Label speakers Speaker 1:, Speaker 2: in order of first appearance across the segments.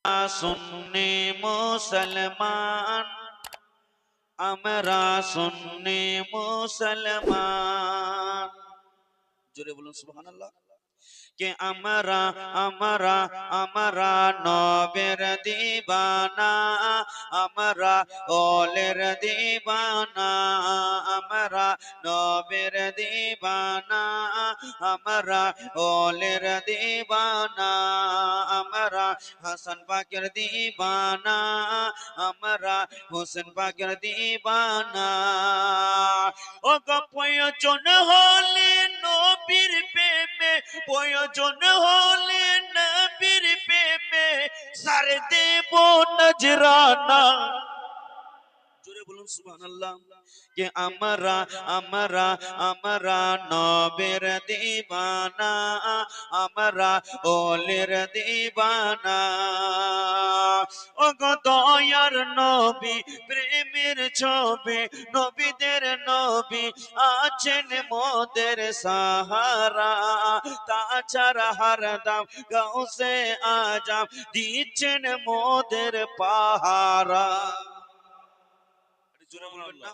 Speaker 1: সুন্নি মুসলমান, আমরা সুন্নি মুসলমান। জোরে বলুন সুবহানাল্লাহ। কে আমরা আমরা আমরা নবের দিবানা, আমরা ওলের দিবানা, আমরা নবের দিবানা, আমরা ওলের দিবানা, আমরা হাসান পাকের দিবানা, আমরা হোসেন পাকের দিবানা। ও গো প্রয়োজন হলে নবীর প্রেমে, প্রয়োজন হলে নবীর প্রেমে সার দেব নজরানা। জোরে বলুন সুবহানাল্লাহ। কে আমরা আমরা আমরা নবের দিবানা, আমরা ওলের দিবানা। ও গো দয়ার নবী প্রেমের ছবি, নবীদের নবী আছেন মোদের সাহারা, তাছাড়া হরদম গাউসে আজম দিচ্ছেন মোদের পাহারা। জোরে বলবেন না?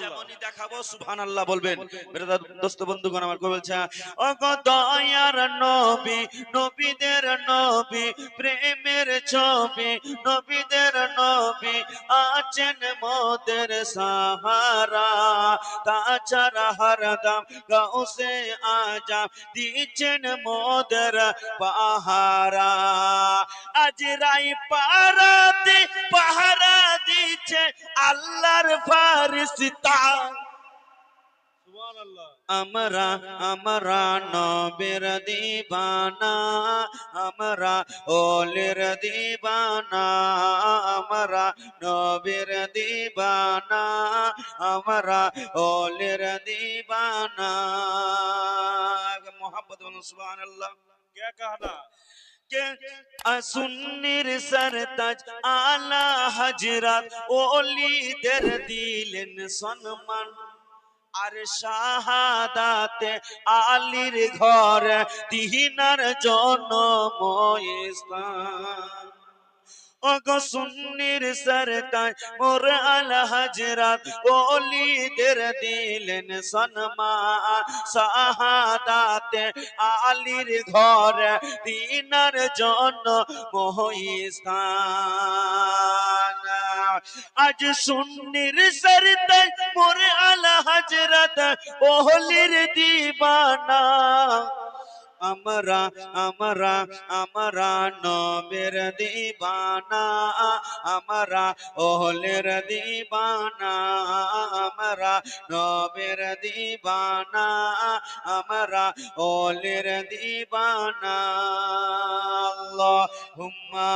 Speaker 1: যেমনই দেখাবো সুবহানাল্লাহ বলবেন। মেরে দোস্ত বন্ধুগণ আমার কো বলছে, ও গো দয়ার নবী নবীদের নবী প্রেমের ছবি, নবীদের নবী আছেন মোদের সাহারা, তাছাড়া হরদম গাউসে আজম দিচ্ছেন মোদের পাহারা। আজ রাই পারাতে পাহারা দিচ্ছে আল্লাহর ফারিস্তা। আমরা আমরা নবের দিবানা, আমরা ওলের দিবানা, আমরা নবের দিবানা, আমরা ওলের দিবানা। মোহাম্মদ সুবহানাল্লাহ। কে कहना সুন্নির সরতাজ আলা হযরত ওলিদের দিলেন সম্মান, আর শাহাদাতে আলীর ঘর তিনার জন্ম স্থান। ও গো সুন্নির সরতাজ মোর আলা হযরত ওলিদের দিলেন সম্মান, শাহাদাতে আলীর ঘর তিনার জন্ম স্থান। আজ সুন্নির সরতাজ মোর আলা হযরত ওলির দিবানা, আমরা আমরা আমরা নবের দিবানা, আমরা ওহলের দিবানা, আমরা নবের দিবানা, আমরা ওহলের দিবানা। আল্লাহুম্মা